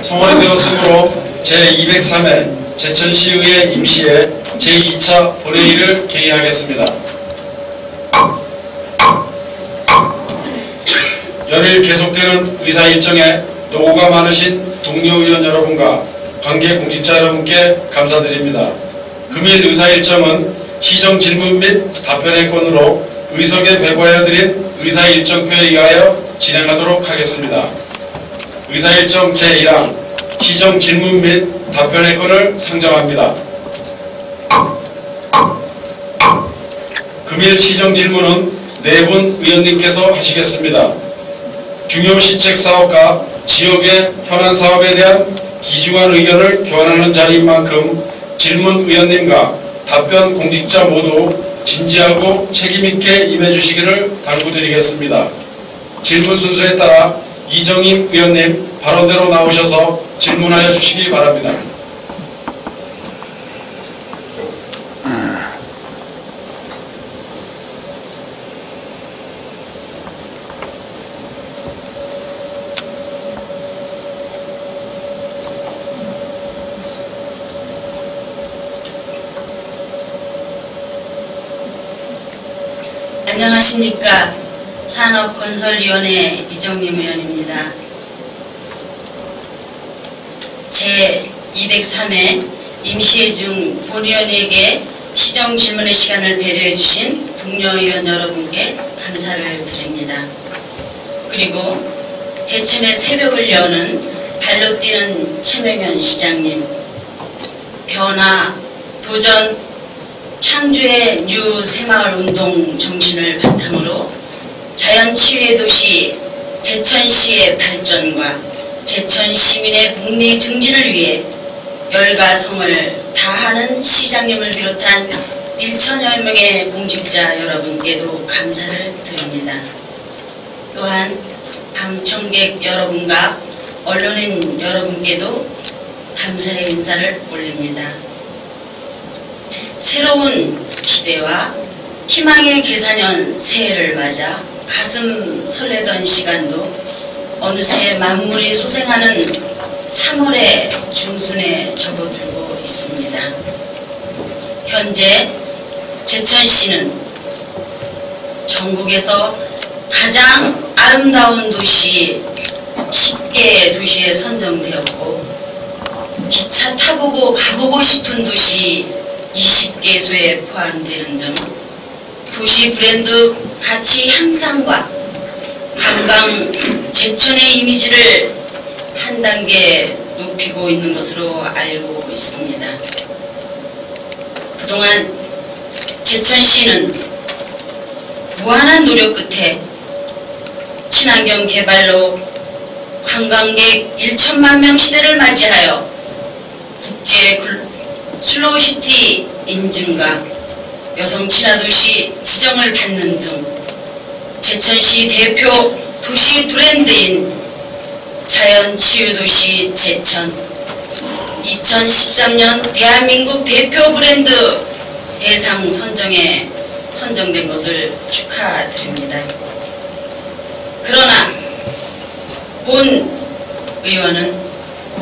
송원되었으므로 제203회 제천시의회 임시회 제2차 본회의를 개의하겠습니다. 연일 계속되는 의사 일정에 노고가 많으신 동료 의원 여러분과 관계 공직자 여러분께 감사드립니다. 금일 의사 일정은 시정 질문 및 답변의 건으로 의석에 배부하여드린 의사 일정표에 의하여 진행하도록 하겠습니다. 의사 일정 제1항 시정 질문 및 답변의 건을 상정합니다. 금일 시정 질문은 4분 의원님께서 하시겠습니다. 중요 시책 사업과 지역의 현안 사업에 대한 귀중한 의견을 교환하는 자리인 만큼 질문 의원님과 답변 공직자 모두 진지하고 책임있게 임해주시기를 당부드리겠습니다. 질문 순서에 따라 이정임 의원님 발언대로 나오셔서 질문하여 주시기 바랍니다. 안녕하십니까. 산업건설위원회 이정림 의원입니다. 제203회 임시회 중 본의원에게 시정 질문의 시간을 배려해 주신 동료 의원 여러분께 감사를 드립니다. 그리고 제천의 새벽을 여는 발로 뛰는 최명현 시장님, 변화, 도전, 창조의 뉴 새마을 운동 정신을 바탕으로 자연치유의 도시 제천시의 발전과 제천 시민의 국리 증진을 위해 열과 성을 다하는 시장님을 비롯한 1천여 명의 공직자 여러분께도 감사를 드립니다. 또한 방청객 여러분과 언론인 여러분께도 감사의 인사를 올립니다. 새로운 기대와 희망의 계산년 새해를 맞아 가슴 설레던 시간도 어느새 만물이 소생하는 3월의 중순에 접어들고 있습니다. 현재 제천시는 전국에서 가장 아름다운 도시 10개의 도시에 선정되었고, 기차 타보고 가보고 싶은 도시 20개소에 포함되는 등 도시 브랜드 가치 향상과 관광 제천의 이미지를 한 단계 높이고 있는 것으로 알고 있습니다. 그동안 제천시는 무한한 노력 끝에 친환경 개발로 관광객 1천만 명 시대를 맞이하여 국제 슬로우시티 인증과 여성 친화도시 지정을 받는 등 제천시 대표 도시 브랜드인 자연치유도시 제천, 2013년 대한민국 대표 브랜드 대상 선정에 선정된 것을 축하드립니다. 그러나 본 의원은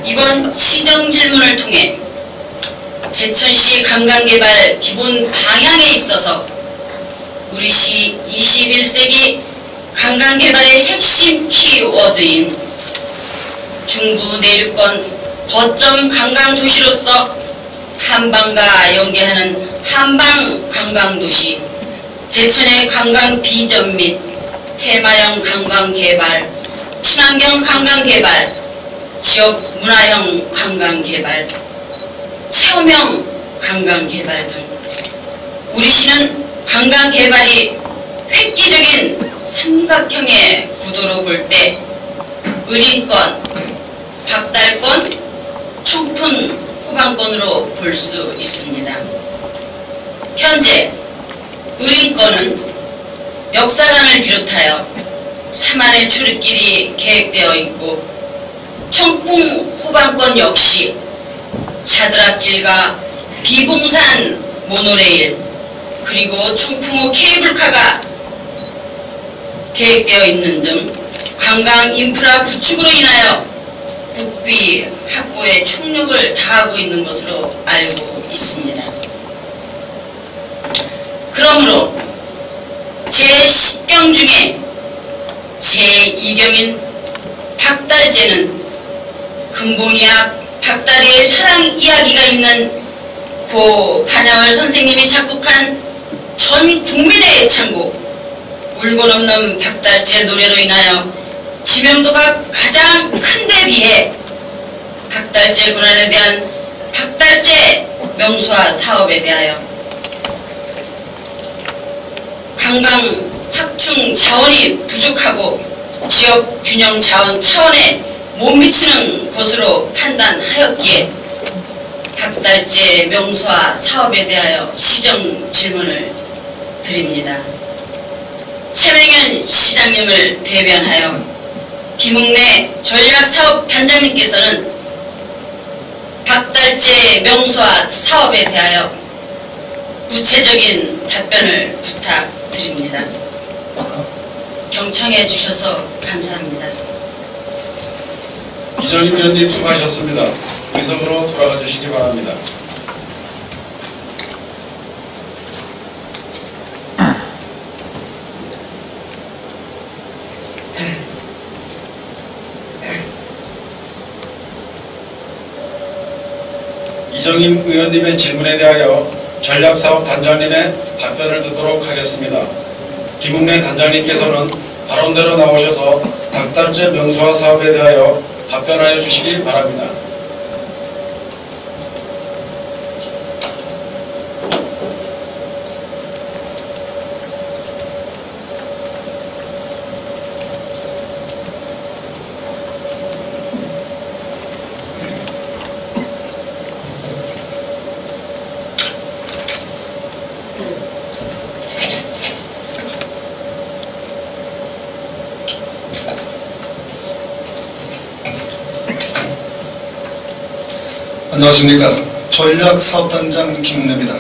이번 시정 질문을 통해 제천시 관광개발 기본 방향에 있어서 우리 시 21세기 관광개발의 핵심 키워드인 중부 내륙권 거점 관광도시로서 한방과 연계하는 한방관광도시, 제천의 관광 비전 및 테마형 관광개발, 친환경 관광개발, 지역 문화형 관광개발, 체험형 관광개발 등 우리 시는 관광개발이 획기적인 삼각형의 구도로 볼 때 을인권, 박달권, 청풍 후반권으로 볼 수 있습니다. 현재 을인권은 역사관을 비롯하여 3안의 출입길이 계획되어 있고, 청풍 후반권 역시 자드락길과 비봉산 모노레일 그리고 청풍호 케이블카가 계획되어 있는 등 관광 인프라 구축으로 인하여 국비 확보에 총력을 다하고 있는 것으로 알고 있습니다. 그러므로 제10경 중에 제2경인 박달재는 금봉이와 박달이의 사랑 이야기가 있는 고 반야월 선생님이 작곡한 전 국민의 애창곡 울고 넘는 박달재 노래로 인하여 지명도가 가장 큰 데 비해 박달재 군안에 대한 박달재 명소화 사업에 대하여 관광 확충 자원이 부족하고 지역 균형 자원 차원에 못 미치는 것으로 판단하였기에 박달재 명소화 사업에 대하여 시정 질문을 드립니다. 최명현 시장님을 대변하여 김웅래 전략사업단장님께서는 박달재 명소화 사업에 대하여 구체적인 답변을 부탁드립니다. 경청해 주셔서 감사합니다. 이정임 의원님 수고하셨습니다. 의석으로 돌아가 주시기 바랍니다. 이정임 의원님의 질문에 대하여 전략사업 단장님의 답변을 듣도록 하겠습니다. 김웅래 단장님께서는 발언대로 나오셔서 박달재 명소화 사업에 대하여 답변하여 주시기 바랍니다. 안녕하십니까. 전략사업단장 김웅래입니다.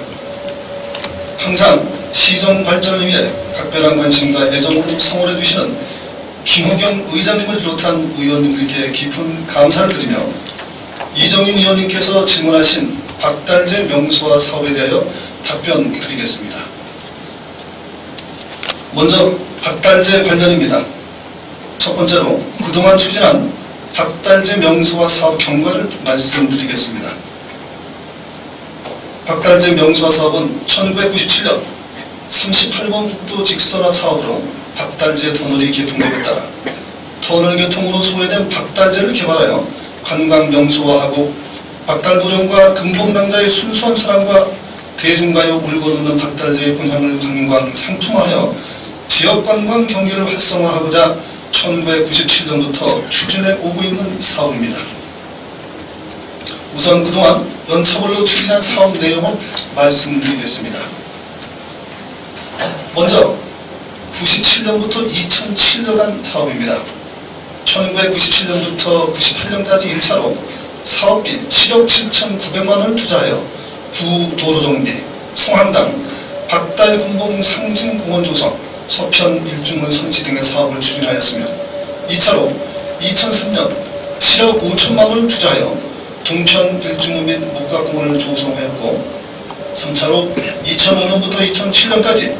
항상 시정 발전을 위해 각별한 관심과 애정으로 성원해 주시는 김호경 의장님을 비롯한 의원님들께 깊은 감사를 드리며 이정임 의원님께서 질문하신 박달재 명소화 사업에 대하여 답변 드리겠습니다. 먼저 박달재 관련입니다. 첫 번째로 그동안 추진한 박달재 명소화 사업 경과를 말씀드리겠습니다. 박달재 명소화 사업은 1997년 38번 국도 직선화 사업으로 박달재 터널이 개통됨에 따라 터널 개통으로 소외된 박달재를 개발하여 관광 명소화하고 박달도령과 금봉당자의 순수한 사랑과 대중가요 울고 넘는 박달재의 본향을 관광 상품화하여 지역관광 경기를 활성화하고자 1997년부터 추진해 오고 있는 사업입니다. 우선 그동안 연차별로 추진한 사업 내용을 말씀드리겠습니다. 먼저 97년부터 2007년간 사업입니다. 1997년부터 98년까지 1차로 사업비 7억 7,900만 원을 투자하여 구도로 정비, 성황당, 박달금봉 상징공원 조성, 서편 일중문 설치 등의 사업을 추진하였으며 2차로 2003년 7억 5천만 원을 투자하여 동편 일중문 및 목각공원을 조성하였고 3차로 2005년부터 2007년까지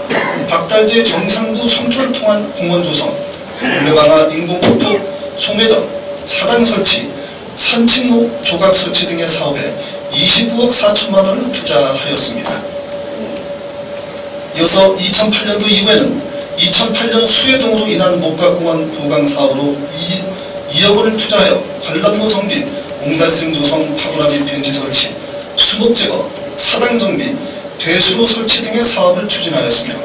박달재 정상부 성토를 통한 공원 조성, 올레방아 인공폭포, 소매점, 사당 설치, 산책로 조각 설치 등의 사업에 29억 4천만 원을 투자하였습니다. 이어서 2008년도 이후에는 2008년 수해등으로 인한 목각공원 보강 사업으로 2억 원을 투자하여 관람로 정비, 옹달샘 조성, 파도나비 벤치 설치, 수목 제거, 사당 정비, 배수로 설치 등의 사업을 추진하였으며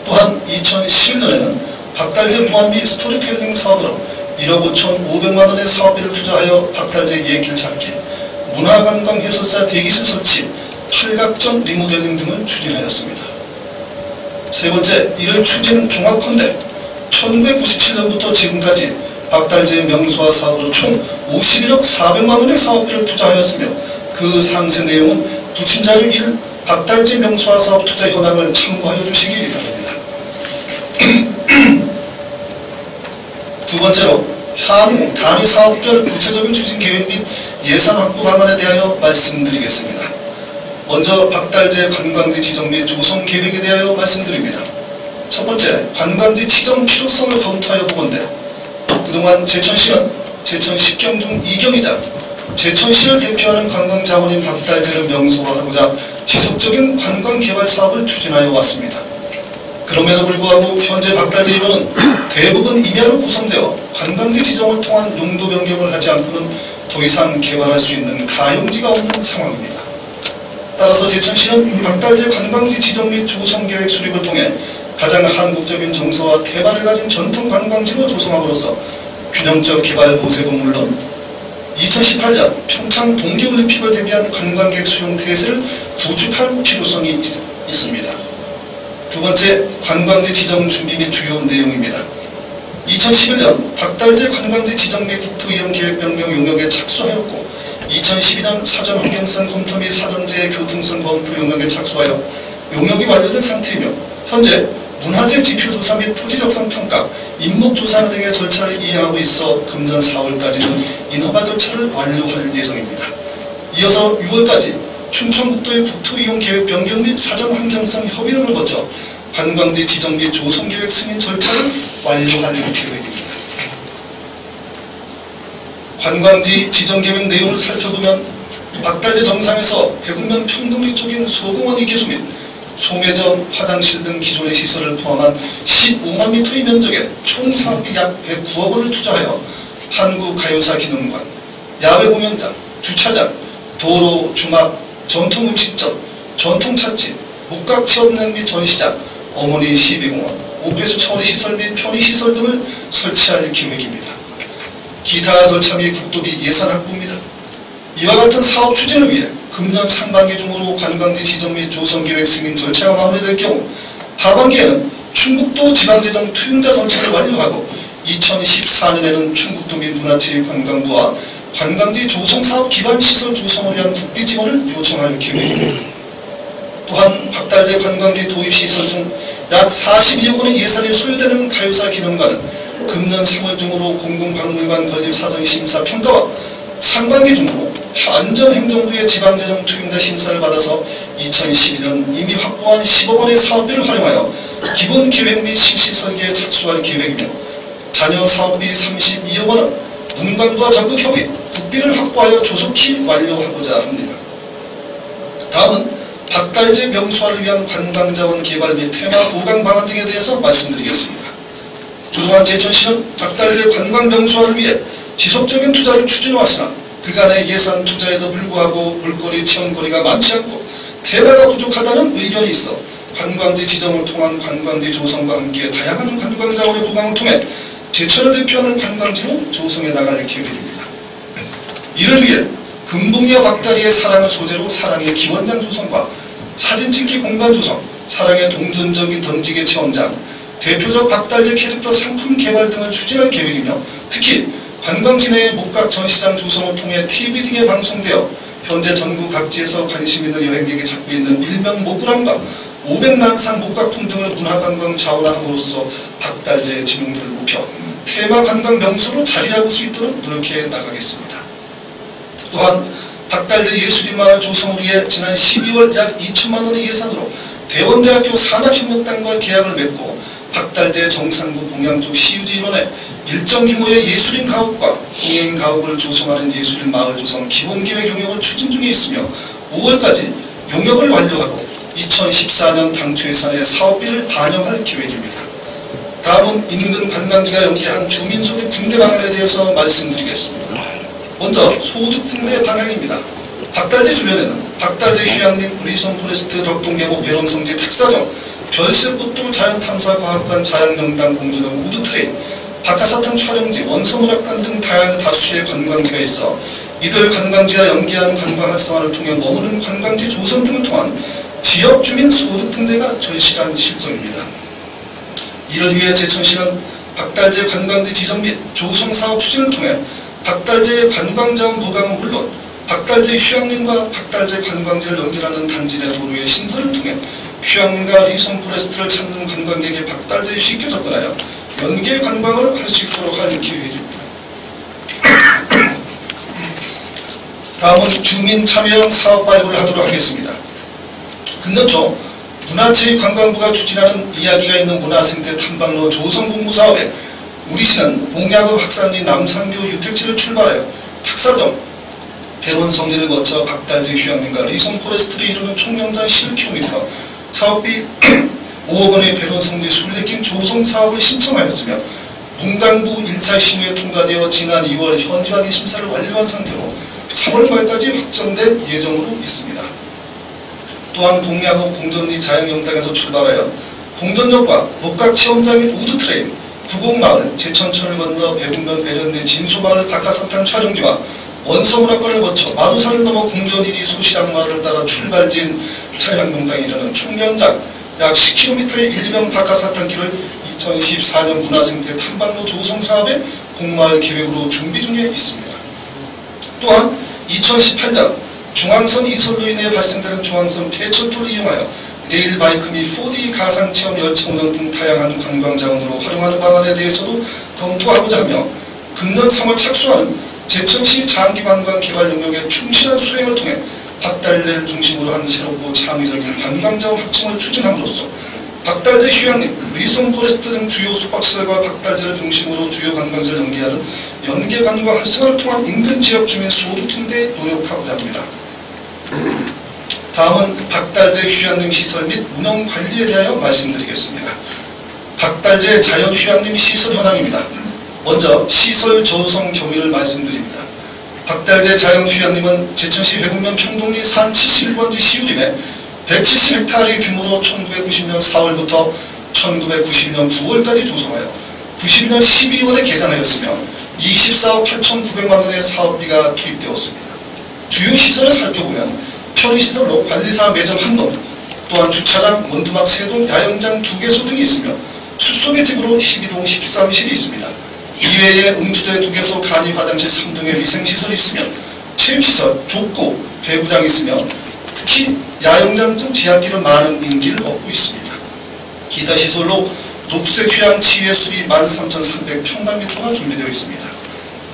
또한 2011년에는 박달재 보안비 스토리텔링 사업으로 1억 5,500만 원의 사업비를 투자하여 박달재 옛길 찾기, 문화관광 해설사 대기실 설치, 팔각정 리모델링 등을 추진하였습니다. 세 번째, 이를 추진 종합컨대 1997년부터 지금까지 박달재 명소화 사업으로 총 51억 400만 원의 사업비를 투자하였으며 그 상세 내용은 부친자료 1 박달재 명소화 사업 투자 현황을 참고하여 주시기 바랍니다. 두 번째로 향후 단위 사업별 구체적인 추진 계획 및 예산 확보 방안에 대하여 말씀드리겠습니다. 먼저 박달재 관광지 지정 및 조성 계획에 대하여 말씀드립니다. 첫 번째, 관광지 지정 필요성을 검토하여 보건대 그동안 제천시는 제천 10경 중 2경이자 제천시를 대표하는 관광자원인 박달재를 명소화하고자 지속적인 관광개발 사업을 추진하여 왔습니다. 그럼에도 불구하고 현재 박달재 1호는 대부분 임야로 구성되어 관광지 지정을 통한 용도 변경을 하지 않고는 더 이상 개발할 수 있는 가용지가 없는 상황입니다. 따라서 제천시는 박달재 관광지 지정 및 조성계획 수립을 통해 가장 한국적인 정서와 태반을 가진 전통 관광지로 조성함으로써 균형적 개발 보색은 물론 2018년 평창 동계올림픽을 대비한 관광객 수용 태세를 구축할 필요성이 있습니다. 두 번째, 관광지 지정 준비 및 주요 내용입니다. 2011년 박달재 관광지 지정 및 국토이용 계획 변경 용역에 착수하였고 2012년 사전 환경성 검토 및 사전재해 교통성 검토 용역에 착수하여 용역이 완료된 상태이며 현재 문화재 지표조사 및 토지적성 평가, 인목조사 등의 절차를 이행하고 있어 금년 4월까지는 인허가 절차를 완료할 예정입니다. 이어서 6월까지 춘천북도의 국토이용 계획 변경 및 사전 환경성 협의 등을 거쳐 관광지 지정 및 조성 계획 승인 절차를 완료할 계획입니다. 관광지 지정 계획 내용을 살펴보면 박달재 정상에서 백운면 평동리 쪽인 소공원 2개소 및 송해점, 화장실 등 기존의 시설을 포함한 15만 미터의 면적에 총 사업비 약 109억 원을 투자하여 한국가요사 기념관, 야외공연장, 주차장, 도로, 주막, 전통음식점, 전통찻집, 목각체험장 및 전시장, 어머니 시비공원, 오폐수 처리시설 및 편의시설 등을 설치할 계획입니다. 기타 절차 및 국도비 예산 확보입니다. 이와 같은 사업 추진을 위해 금년 상반기 중으로 관광지 지정 및 조성계획 승인 절차가 마무리될 경우 하반기에는 충북도 지방재정 투용자 절차를 완료하고 2014년에는 충북도 및 문화체육관광부와 관광지 조성사업 기반시설 조성을 위한 국비 지원을 요청할 계획입니다. 또한 박달재 관광지 도입시설 중 약 42억 원의 예산이 소요되는 가요사 기념관은 금년 3월 중으로 공공박물관 건립 사전심사 평가와 상반기 중으로 안전행정부의 지방재정 투용자 심사를 받아서 2012년 이미 확보한 10억 원의 사업비를 활용하여 기본 계획 및 실시 설계에 착수할 계획이며 잔여 사업비 32억 원은 문광부와 적극 협의, 국비를 확보하여 조속히 완료하고자 합니다. 다음은 박달재 명소화를 위한 관광자원 개발 및 테마 보강 방안 등에 대해서 말씀드리겠습니다. 그동안 제천시는 박달재 관광 명소화를 위해 지속적인 투자를 추진해왔으나 그간의 예산 투자에도 불구하고 볼거리, 체험거리가 많지 않고 테마가 부족하다는 의견이 있어 관광지 지정을 통한 관광지 조성과 함께 다양한 관광자원의 부강을 통해 제천을 대표하는 관광지로 조성해 나갈 계획입니다. 이를 위해 금붕이와 박다리의 사랑을 소재로 사랑의 기원장 조성과 사진찍기 공간 조성, 사랑의 동전적인 던지기 체험장, 대표적 박달재 캐릭터 상품 개발 등을 추진할 계획이며 특히 관광지 내의 목각 전시장 조성을 통해 TV 등에 방송되어 현재 전국 각지에서 관심 있는 여행객이 찾고 있는 일명 목구람과 500난상 목각품 등을 문화관광 자원함으로써 박달재의 지명도를 높여 테마 관광 명소로 자리잡을 수 있도록 노력해 나가겠습니다. 또한 박달재 예술인마을 조성을 위해 지난 12월 약 2천만 원의 예산으로 대원대학교 산학협력단과 계약을 맺고 박달재 정상부 봉양쪽 시유지 일원에 일정 규모의 예술인 가옥과 공예인 가옥을 조성하는 예술인 마을 조성 기본계획 용역을 추진 중에 있으며 5월까지 용역을 완료하고 2014년 당초 예산에 사업비를 반영할 계획입니다. 다음은 인근 관광지가 연계한 주민소득 증대 방안에 대해서 말씀드리겠습니다. 먼저 소득 증대 방향입니다. 박달재 주변에는 박달재 휴양림, 리선 포레스트, 덕동계곡, 배론성지, 탁사정, 별세꽃도 자연탐사과학관, 자연명당, 공주동, 우드트레인, 박하사탕 촬영지, 원서문학관 등 다수의 관광지가 있어 이들 관광지와 연계하는 관광 활성화를 통해 머무는 관광지 조성 등을 통한 지역 주민 소득 등대가 절실한 실정입니다. 이를 위해 제천시는 박달재 관광지 지정 및 조성 사업 추진을 통해 박달재의 관광자원 부강은 물론 박달재 휴양림과 박달재 관광지를 연결하는 단지 내 도로의 신설을 통해 휴양림과 리선 포레스트를 찾는 관광객이 박달재에 쉽게 접근하여 연계 관광을 할 수 있도록 할 계획입니다. 다음은 주민참여형 사업 발굴을 하도록 하겠습니다. 근년 초 문화체육관광부가 추진하는 이야기가 있는 문화생태 탐방로 조성 공모 사업에 우리시는 봉야급 확산지 남산교 유택지를 출발하여 탁사점, 배원 성지를 거쳐 박달재 휴양림과 리송 포레스트를 이루는 총 연장 11km, 사업비 5억 원의 배원 성지 순례길 조성 사업을 신청하였으며 문광부 1차 심의에 통과되어 지난 2월 현지 확인 심사를 완료한 상태로 3월 말까지 확정될 예정으로 있습니다. 또한 봉야급 공전리 자연영탁에서 출발하여 공전역과 목각체험장인 우드트레인, 구곡마을, 제천천을 건너 배국면 배련내 진소마을 박하사탕 촬영지와 원서문화권을 거쳐 마두산을 넘어 공전일이 소시락마을을 따라 출발지인 자연영탁에 이르는 총연장 약 10km의 1명 박하사탕길을 2014년 문화생태 탐방로 조성 사업의 공모할 계획으로 준비 중에 있습니다. 또한 2018년 중앙선 이설로 인해 발생되는 중앙선 폐철도를 이용하여 레일바이크 및 4D 가상체험 열차 운영 등 다양한 관광자원으로 활용하는 방안에 대해서도 검토하고자 하며 금년 3월 착수하는 제천시 장기관광 개발 영역의 충실한 수행을 통해 박달재를 중심으로 한 새롭고 창의적인 관광자원 확충을 추진함으로써 박달재 휴양림, 리송 포레스트 등 주요 숙박시설과 박달재를 중심으로 주요 관광지를 연계하는 연계관광 활성화를 통한 인근 지역 주민 소득 증대에 노력하고자 합니다. 다음은 박달재 휴양림 시설 및 운영 관리에 대하여 말씀드리겠습니다. 박달재 자연 휴양림 시설 현황입니다. 먼저 시설 조성 경위를 말씀드립니다. 박달재 자연 휴양림은 제천시 회군면 평동리 산 71번지 시우림에 170헥타르의 규모로 1990년 4월부터 1990년 9월까지 조성하여 91년 12월에 개장하였으며 24억 8,900만 원의 사업비가 투입되었습니다. 주요 시설을 살펴보면 편의시설로 관리사 매점 1동, 또한 주차장, 원두막 3동, 야영장 2개소 등이 있으며 숲속의 집으로 12동 13실이 있습니다. 이외에 음주대 2개소, 간이 화장실 3동의 위생시설이 있으며 체육시설, 족구, 배구장이 있으며 특히 야영장 등 지하길은 많은 인기를 얻고 있습니다. 기타 시설로 녹색휴양 치유의 숲이 13,300평방미터가 준비되어 있습니다.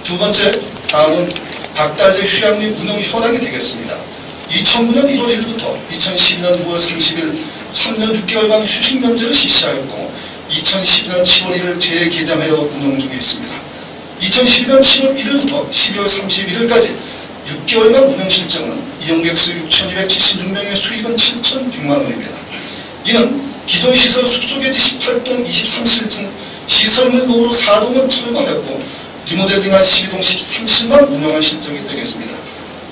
두 번째, 다음은 박달재 휴양림 운영 현황이 되겠습니다. 2009년 1월 1일부터 2012년 6월 30일 3년 6개월간 휴식면제를 실시하였고 2012년 7월 1일 재개장하여 운영 중에 있습니다. 2012년 7월 1일부터 12월 31일까지 6개월간 운영 실적은 이용객 수 6,276명의 수익은 7,100만원입니다. 이는 기존 시설 숲속의지 18동 23실 등 시설물 노후로 4동은 철거하였고 리모델링한 12동 13실만 운영한 실적이 되겠습니다.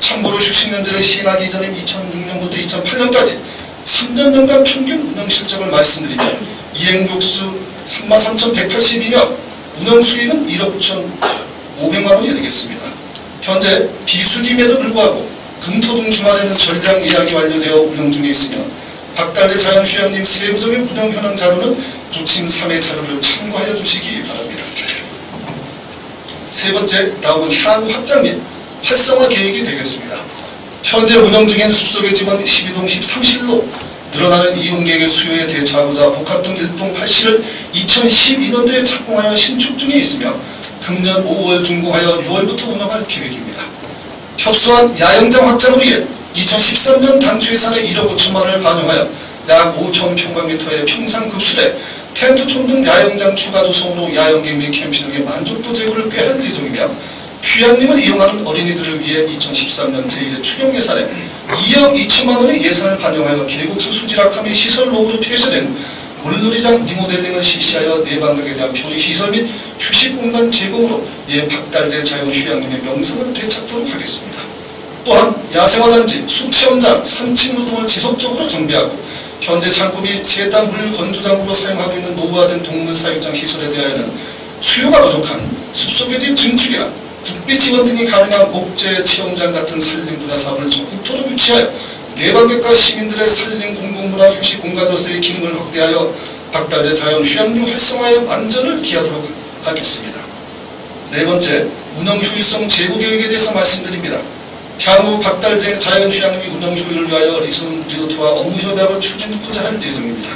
참고로 휴식면제를 시행하기 이전인 2006년부터 2008년까지 3년간 평균 운영 실적을 말씀드리면 이행객수 33,182명, 운영 수익은 1억 9,500만 원이 되겠습니다. 현재 비수기임에도 불구하고 금토등 주말에는 전량 예약이 완료되어 운영 중에 있으며 박달재 자연휴양림 세부적인 운영 현황 자료는 부침 3회 자료를 참고하여 주시기 바랍니다. 세 번째, 다음은 향후 확장 및 활성화 계획이 되겠습니다. 현재 운영 중인 숲속의 집은 12동 13실로 늘어나는 이용객의 수요에 대처하고자 복합동 1동 8실을 2012년도에 착공하여 신축 중에 있으며 금년 5월 준공하여 6월부터 운영할 계획입니다. 협소한 야영장 확장을 위해 2013년 당초 예산의 1억 5천만 원을 반영하여 약 5,000평방미터의 평상급수대 텐트촌 등 야영장 추가 조성으로 야영객 및 캠핑객의 만족도 제고를 꾀할 예정이며 휴양림을 이용하는 어린이들을 위해 2013년 제1회 추경 예산에 2억 2천만 원의 예산을 반영하여 계곡수 수질악화 및 시설 노후로 폐쇄된 물놀이장 리모델링을 실시하여 내방각에 대한 편의시설 및 휴식공간 제공으로 박달재 자연휴양림의 명성을 되찾도록 하겠습니다. 또한 야생화단지, 숲체험장, 산책로 등을 지속적으로 정비하고 현재 창고 및 세단 물 건조장으로 사용하고 있는 노후화된 동물 사육장 시설에 대하여는 수요가 부족한 숲속의 집 증축이나 국비 지원 등이 가능한 목재 체험장 같은 산림 분야 사업을 적극적으로 유치하여 내방객과 시민들의 산림 공공문화 휴식 공간으로서의 기능을 확대하여 박달재 자연휴양림 활성화에 만전을 기하도록 하겠습니다. 네 번째, 운영 효율성 제고 계획에 대해서 말씀드립니다. 향후 박달재 자연휴양림의 운영 효율을 위하여 리슨 리조트와 업무 협약을 추진하고자 할 예정입니다.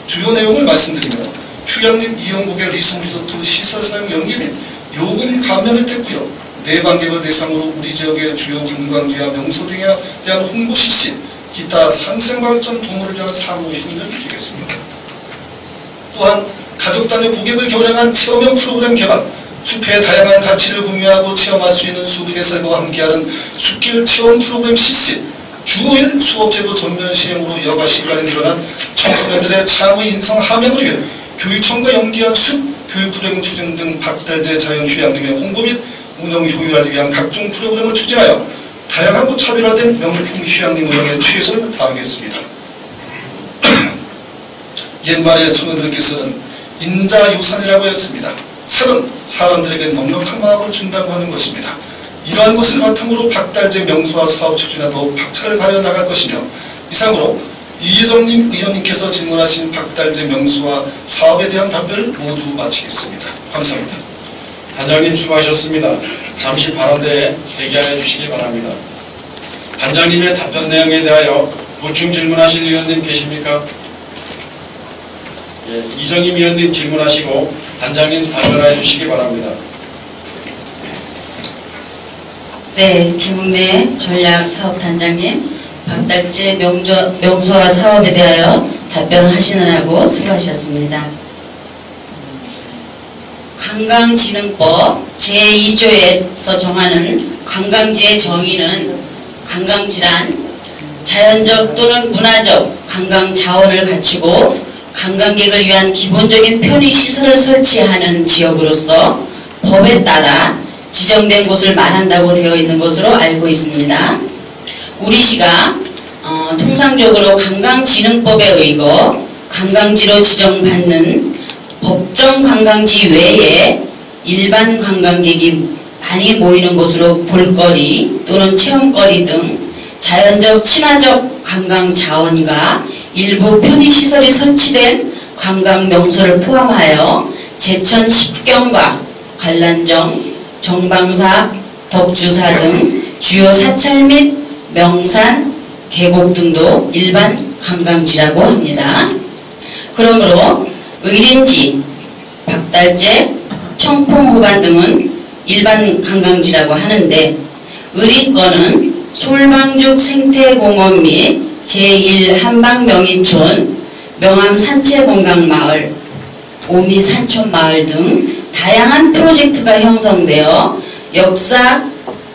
주요 내용을 말씀드리면 휴양림 이용국의 리슨 리조트 시설 사용 연계 및 요금 감면 혜택 부여, 내방객을 대상으로 우리 지역의 주요 관광지와 명소 등에 대한 홍보 실시, 기타 상생발전 도모를 위한 사무 힘을 드리겠습니다. 또한 가족 단위 고객을 겨냥한 체험형 프로그램 개발, 숲의 다양한 가치를 공유하고 체험할 수 있는 숲 해설과 함께하는 숲길 체험 프로그램 실시, 주 5일 수업제도 전면 시행으로 여가 시간에 늘어난 청소년들의 창의 인성 함양을 위해 교육청과 연계한 숲 교육 프로그램 추진 등 박달재 자연휴양림의 홍보 및 운영 효율화를 위한 각종 프로그램을 추진하여 다양하고 차별화된 명품 휴양림 운영에 최선을 다하겠습니다. 옛말에 성인들께서는 인자유산이라고 했습니다. 살은 사람들에게 넉넉한 마음을 준다고 하는 것입니다. 이러한 것을 바탕으로 박달재 명소화 사업 추진에 더욱 박차를 가려 나갈 것이며, 이상으로 이혜정님 의원님께서 질문하신 박달재 명소화 사업에 대한 답변을 모두 마치겠습니다. 감사합니다. 단장님 수고하셨습니다. 잠시 발언대에 대기하여 주시기 바랍니다. 단장님의 답변 내용에 대하여 보충 질문하실 의원님 계십니까? 예, 이정임 의원님 질문하시고 단장님 답변하여 주시기 바랍니다. 네, 김웅래 전략사업단장님, 박달재 명소화 사업에 대하여 답변하시느라고 수고하셨습니다. 관광진흥법 제2조에서 정하는 관광지의 정의는 관광지란 자연적 또는 문화적 관광 자원을 갖추고 관광객을 위한 기본적인 편의시설을 설치하는 지역으로서 법에 따라 지정된 곳을 말한다고 되어 있는 것으로 알고 있습니다. 우리시가 통상적으로 관광진흥법에 의거 관광지로 지정받는 법정 관광지 외에 일반 관광객이 많이 모이는 곳으로 볼거리 또는 체험거리 등 자연적 친화적 관광 자원과 일부 편의시설이 설치된 관광명소를 포함하여 제천 10경과 관란정, 정방사, 덕주사 등 주요 사찰 및 명산, 계곡 등도 일반 관광지라고 합니다. 그러므로 의린지, 박달재, 청풍호반 등은 일반 관광지라고 하는데, 의린권은 솔방죽 생태공원 및 제1한방명인촌, 명암산채관광마을, 오미산촌마을 등 다양한 프로젝트가 형성되어 역사,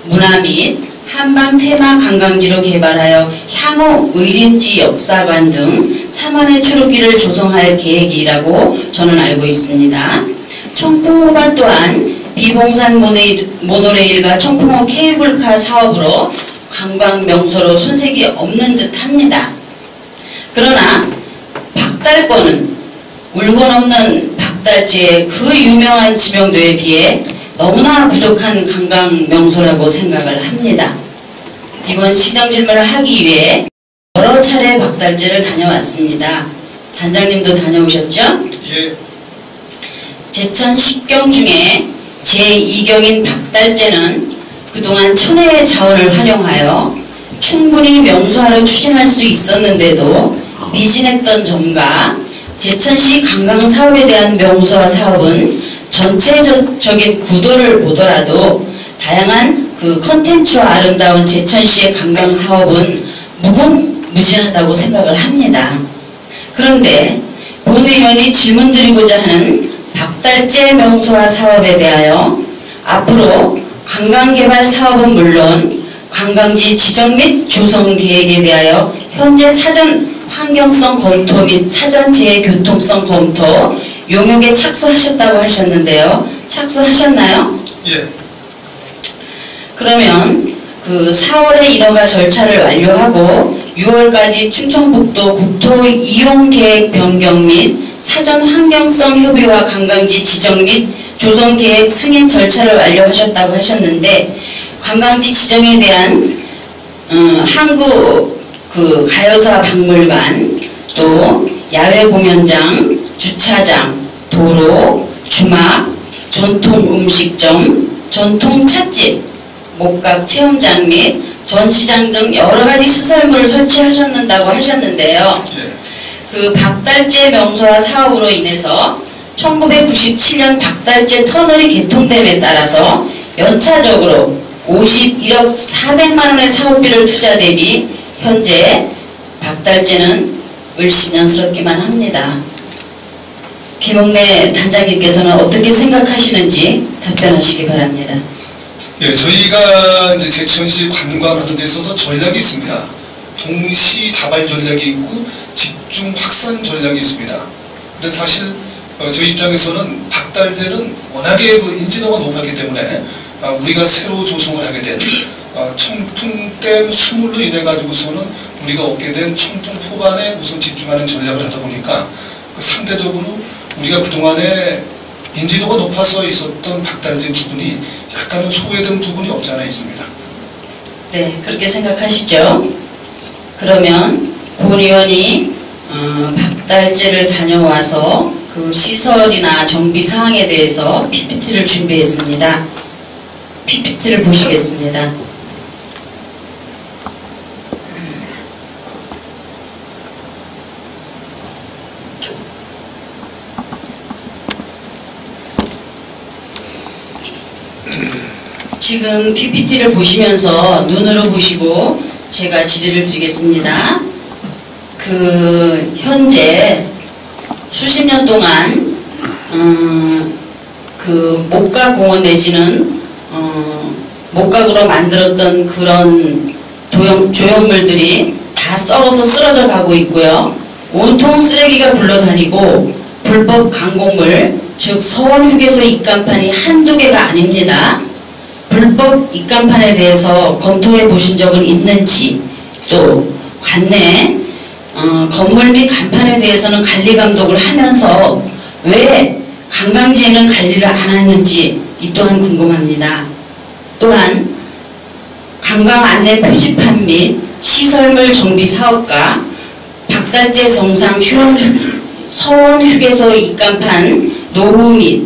문화 및 한방 테마 관광지로 개발하여 향후 의린지 역사관 등 3안의 출입기를 조성할 계획이라고 저는 알고 있습니다. 청풍호반 또한 비봉산 모노레일과 청풍호 케이블카 사업으로 관광명소로 손색이 없는 듯 합니다. 그러나 박달권은 울고 넘는 박달재의 그 유명한 지명도에 비해 너무나 부족한 관광명소라고 생각을 합니다. 이번 시정질문을 하기 위해 여러 차례 박달재를 다녀왔습니다. 단장님도 다녀오셨죠? 예. 제천 10경 중에 제2경인 박달재는 그동안 천혜의 자원을 활용하여 충분히 명소화를 추진할 수 있었는데도 미진했던 점과 제천시 관광사업에 대한 명소화 사업은 전체적인 구도를 보더라도 다양한 그 컨텐츠와 아름다운 제천시의 관광사업은 무궁무진하다고 생각을 합니다. 그런데 본 의원이 질문드리고자 하는 박달재 명소화 사업에 대하여 앞으로 관광개발 사업은 물론 관광지 지정 및 조성 계획에 대하여 현재 사전 환경성 검토 및 사전 재교통성 검토 용역에 착수하셨다고 하셨는데요. 착수하셨나요? 예. 그러면 그 4월에 인허가 절차를 완료하고 6월까지 충청북도 국토 이용 계획 변경 및 사전 환경성 협의와 관광지 지정 및 조성 계획 승인 절차를 완료하셨다고 하셨는데, 관광지 지정에 대한 한국 그 가요사 박물관, 또 야외 공연장, 주차장, 도로, 주막, 전통 음식점, 전통 찻집, 목각 체험장 및 전시장 등 여러 가지 시설물을 설치하셨다고 하셨는데요. 그 박달재 명소화 사업으로 인해서 1997년 박달재 터널이 개통됨에 따라서 연차적으로 51억 400만 원의 사업비를 투자 대비 현재 박달재는 을씨년스럽기만 합니다. 김홍래 단장님께서는 어떻게 생각하시는지 답변하시기 바랍니다. 예, 저희가 이제 제천시 관광하는 데 있어서 전략이 있습니다. 동시 다발 전략이 있고 집중 확산 전략이 있습니다. 근데 사실 저희 입장에서는 박달재는 워낙에 그 인지도가 높았기 때문에 우리가 새로 조성을 하게 된 청풍댐 수물로 인해 가지고서는 우리가 얻게 된 청풍 후반에 우선 집중하는 전략을 하다 보니까 그 상대적으로 우리가 그동안에 인지도가 높아서 있었던 박달재 부분이 약간은 소외된 부분이 없지 않아 있습니다. 네, 그렇게 생각하시죠? 그러면 본 의원이 박달재를 다녀와서 그 시설이나 정비 사항에 대해서 PPT를 준비했습니다. PPT를 보시겠습니다. 지금 PPT를 보시면서 눈으로 보시고 제가 질의를 드리겠습니다. 그 현재 수십 년 동안 그 목각공원 내지는 목각으로 만들었던 그런 조형물들이 다 썩어서 쓰러져 가고 있고요. 온통 쓰레기가 굴러다니고 불법 강공물, 즉 서원휴게소 입간판이 한두 개가 아닙니다. 불법 입간판에 대해서 검토해 보신 적은 있는지, 또 관내 건물 및 간판에 대해서는 관리 감독을 하면서 왜 관광지에는 관리를 안 하는지 이 또한 궁금합니다. 또한 관광 안내 표지판 및 시설물 정비 사업과 박달재 성상 서원 휴게소 입간판 노후 및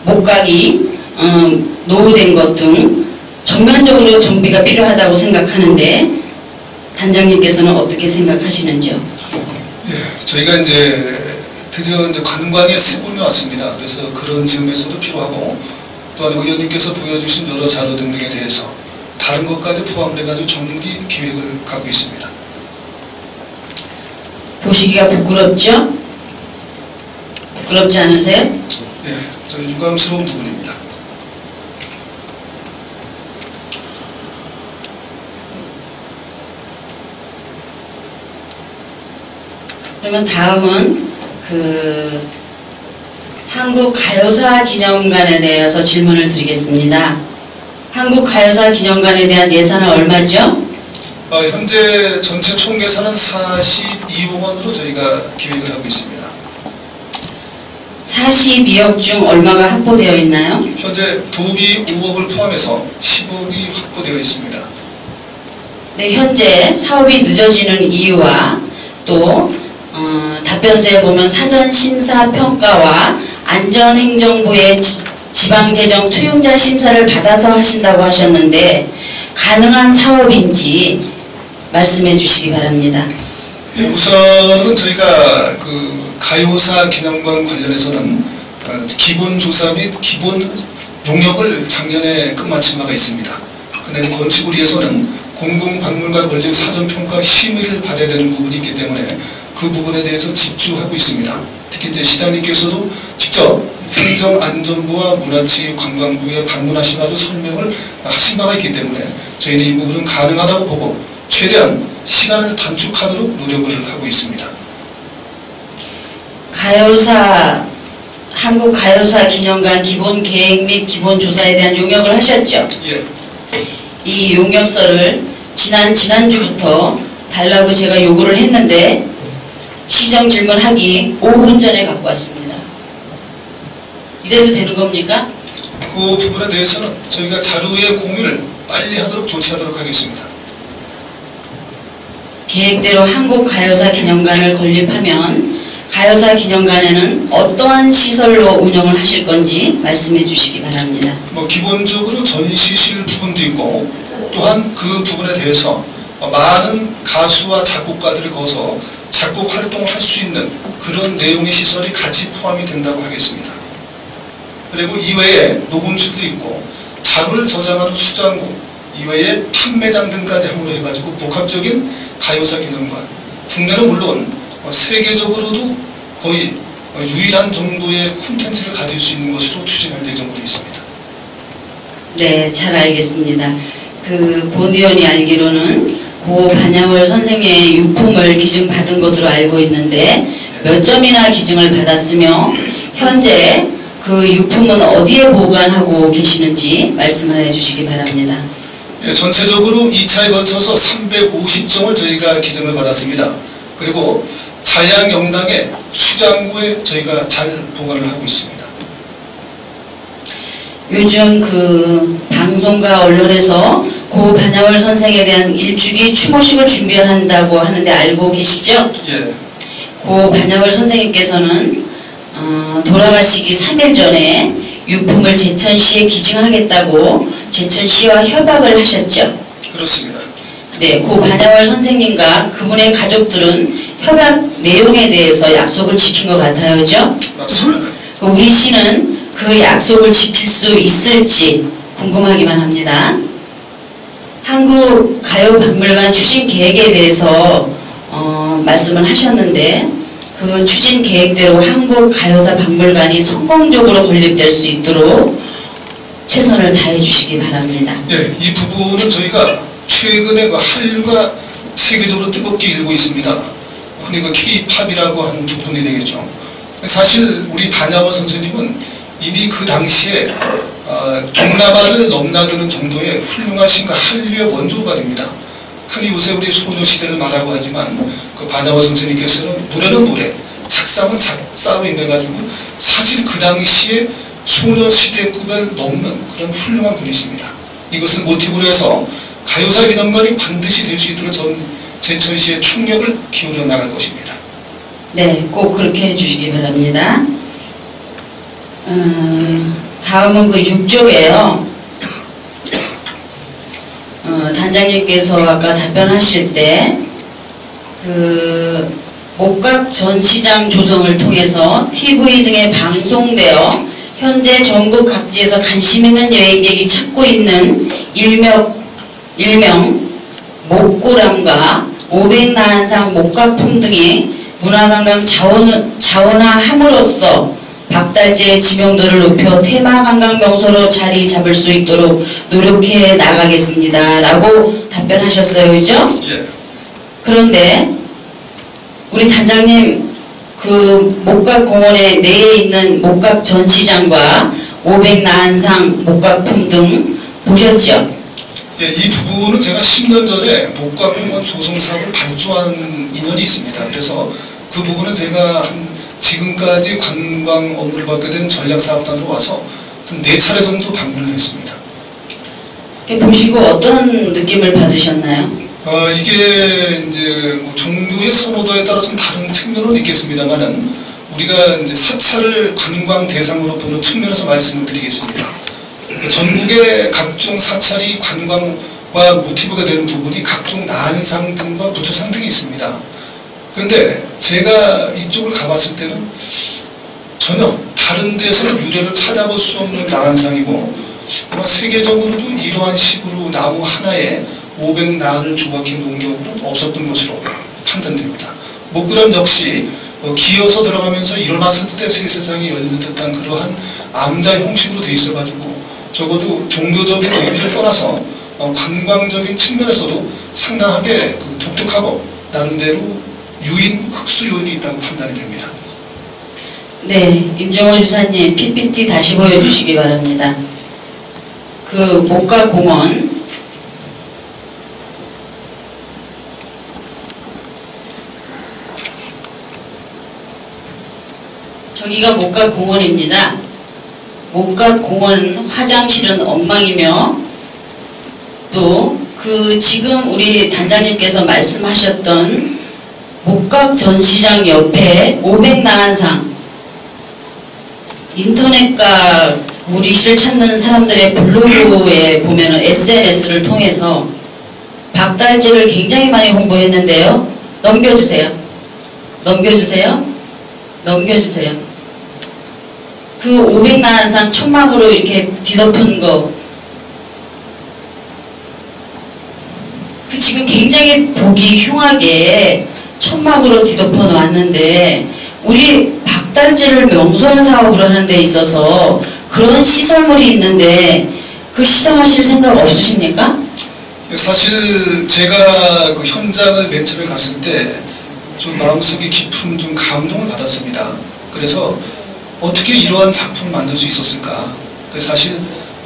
목각이 노후된 것 등 전면적으로 정비가 필요하다고 생각하는데 단장님께서는 어떻게 생각하시는지요? 예, 저희가 이제 드디어 이제 관광의 시즌이 왔습니다. 그래서 그런 점에서도 필요하고 또한 의원님께서 보여주신 여러 자료 등등에 대해서 다른 것까지 포함돼가지고 정비 기획을 갖고 있습니다. 보시기가 부끄럽죠? 부끄럽지 않으세요? 네, 저는 유감스러운 부분입니다. 그러면 다음은 그 한국가요사기념관에 대해서 질문을 드리겠습니다. 한국가요사기념관에 대한 예산은 얼마죠? 현재 전체 총 예산은 42억 원으로 저희가 기획을 하고 있습니다. 42억 중 얼마가 확보되어 있나요? 현재 도비 5억을 포함해서 10억이 확보되어 있습니다. 네, 현재 사업이 늦어지는 이유와 또 답변서에 보면 사전심사평가와 안전행정부의 지방재정 투용자 심사를 받아서 하신다고 하셨는데 가능한 사업인지 말씀해 주시기 바랍니다. 예, 우선은 저희가 그 가요사 기념관 관련해서는 기본 조사 및 기본 용역을 작년에 끝마친 바가 있습니다. 근데 건축을 위해서는 공공박물관 건립 사전평가 심의를 받아야 되는 부분이 있기 때문에 그 부분에 대해서 집중하고 있습니다. 특히 이제 시장님께서도 직접 행정안전부와 문화체육관광부에 방문하셔가지고 설명을 하신 바가 있기 때문에 저희는 이 부분은 가능하다고 보고 최대한 시간을 단축하도록 노력을 하고 있습니다. 한국가요사기념관 기본계획 및 기본조사에 대한 용역을 하셨죠? 예. 이 용역서를 지난주부터 달라고 제가 요구를 했는데 시정 질문하기 5분 전에 갖고 왔습니다. 이래도 되는 겁니까? 그 부분에 대해서는 저희가 자료의 공유를 빨리 하도록 조치하도록 하겠습니다. 계획대로 한국가요사기념관을 건립하면 가요사기념관에는 어떠한 시설로 운영을 하실 건지 말씀해 주시기 바랍니다. 기본적으로 전시실 부분도 있고 또한 그 부분에 대해서 많은 가수와 작곡가들을 거서 작곡 활동을 할 수 있는 그런 내용의 시설이 같이 포함이 된다고 하겠습니다. 그리고 이외에 녹음실도 있고 가루를 저장하는 수장고 이외에 판매장 등까지 함으로 해가지고 복합적인 가요사 기념관, 국내는 물론 세계적으로도 거의 유일한 정도의 콘텐츠를 가질 수 있는 것으로 추진할 예정으로 있습니다. 네, 잘 알겠습니다. 본 의원이 알기로는 고 반야월 선생의 유품을 기증받은 것으로 알고 있는데 몇 점이나 기증을 받았으며 현재 그 유품은 어디에 보관하고 계시는지 말씀해 주시기 바랍니다. 예, 전체적으로 2차에 걸쳐서 350점을 저희가 기증을 받았습니다. 그리고 자양영당의 수장고에 저희가 잘 보관을 하고 있습니다. 요즘 방송과 언론에서 고 반야월 선생에 대한 일주기 추모식을 준비한다고 하는데 알고 계시죠? 예. 고 반야월 선생님께서는 돌아가시기 3일 전에 유품을 제천시에 기증하겠다고 제천시와 협약을 하셨죠? 그렇습니다. 네, 고 반야월 선생님과 그분의 가족들은 협약 내용에 대해서 약속을 지킨 것 같아요, 그죠? 맞습니다. 우리 시는 그 약속을 지킬 수 있을지 궁금하기만 합니다. 한국가요박물관 추진 계획에 대해서 말씀을 하셨는데 그 추진 계획대로 한국가요사박물관이 성공적으로 건립될 수 있도록 최선을 다해 주시기 바랍니다. 예, 이 부분은 저희가 최근에 한류가 세계적으로 뜨겁게 일고 있습니다. 흔히 K-팝이라고 하는 부분이 되겠죠. 사실 우리 반야월 선생님은 이미 그 당시에 동남아를 넘나드는 정도의 훌륭하신 한류의 원조가 됩니다. 흔히 요새 우리 소녀시대를 말하고 하지만 그 반야월 선생님께서는 노래는 노래, 작사는 작사로 인해가지고 사실 그 당시에 소녀시대급을 넘는 그런 훌륭한 분이십니다. 이것을 모티브로 해서 가요사 기념관이 반드시 될 수 있도록 전 제천시의 총력을 기울여 나갈 것입니다. 네, 꼭 그렇게 해주시기 바랍니다. 다음은 6쪽이에요. 단장님께서 아까 답변하실 때 목각 전시장 조성을 통해서 TV 등에 방송되어 현재 전국 각지에서 관심 있는 여행객이 찾고 있는 일명 목구람과 500나한상 목각품 등이 문화관광 자원화함으로써 박달재의 지명도를 높여 테마관광명소로 자리 잡을 수 있도록 노력해 나가겠습니다. 라고 답변하셨어요. 그죠? 예. 그런데 우리 단장님 목각공원에 내에 있는 목각 전시장과 500나한상 목각품 등 보셨죠? 예, 이 부분은 제가 10년 전에 목각공원 조성 사업을 발주한 인연이 있습니다. 그래서 그 부분은 제가 지금까지 관광 업무를 받게 된 전략사업단으로 와서 한 4차례 정도 방문을 했습니다. 보시고 어떤 느낌을 받으셨나요? 이게 이제 종교의 선호도에 따라 좀 다른 측면은 있겠습니다만은 우리가 이제 사찰을 관광 대상으로 보는 측면에서 말씀을 드리겠습니다. 전국의 각종 사찰이 관광과 모티브가 되는 부분이 각종 나한상 등과 부처상 등이 있습니다. 그런데 제가 이쪽을 가봤을 때는 전혀 다른 데서 유래를 찾아볼 수 없는 나한상이고 아마 세계적으로도 이러한 식으로 나무 하나에 500나를 조각해 놓은 경우는 없었던 것으로 판단됩니다. 목구람 역시 기어서 들어가면서 일어났을 때 세상이 열리는 듯한 그러한 암자 형식으로 돼 있어가지고 적어도 종교적인 의미를 떠나서 관광적인 측면에서도 상당하게 독특하고 나름대로 유인 흡수 요인이 있다고 판단이 됩니다. 네, 임종호 주사님 PPT 다시 보여주시기 바랍니다. 목각공원 저기가 목각공원입니다. 목각공원 화장실은 엉망이며 또 지금 우리 단장님께서 말씀하셨던 목각 전시장 옆에 500나한상 인터넷과 우리 시를 찾는 사람들의 블로그에 보면은 SNS를 통해서 박달재를 굉장히 많이 홍보했는데요. 넘겨주세요. 넘겨주세요. 넘겨주세요. 500나한상 천막으로 이렇게 뒤덮은 거 그 지금 굉장히 보기 흉하게 천막으로 뒤덮어 놓았는데 우리 박달재를 명소화 사업을 하는 데 있어서 그런 시설물이 있는데 그 시정하실 생각 없으십니까? 사실 제가 그 현장을 맨 처음에 갔을 때 좀 마음속에 깊은 좀 감동을 받았습니다. 그래서 어떻게 이러한 작품을 만들 수 있었을까? 그래서 사실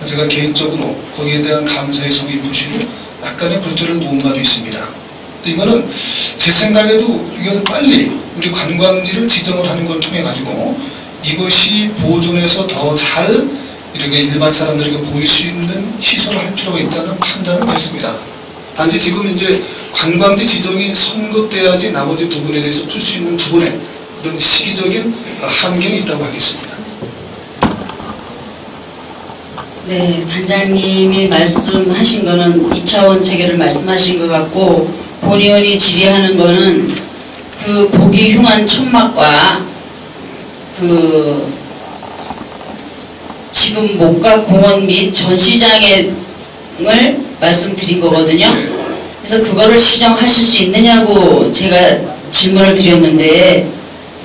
제가 개인적으로 거기에 대한 감사의 성의 표시로 약간의 불조를 놓은 바도 있습니다. 이거는 제 생각에도 이건 빨리 우리 관광지를 지정을 하는 걸 통해 가지고 이것이 보존해서 더 잘 이렇게 일반 사람들에게 보일 수 있는 시설을 할 필요가 있다는 판단을 했습니다. 단지 지금 이제 관광지 지정이 성급돼야지 나머지 부분에 대해서 풀 수 있는 부분에 그런 시기적인 한계는 있다고 하겠습니다. 네, 단장님이 말씀하신 거는 2차원 세계를 말씀하신 것 같고 본 의원이 질의하는 거는 그 보기 흉한 천막과 그 지금 목각공원 및 전시장을 말씀드린 거거든요. 그래서 그거를 시정하실 수 있느냐고 제가 질문을 드렸는데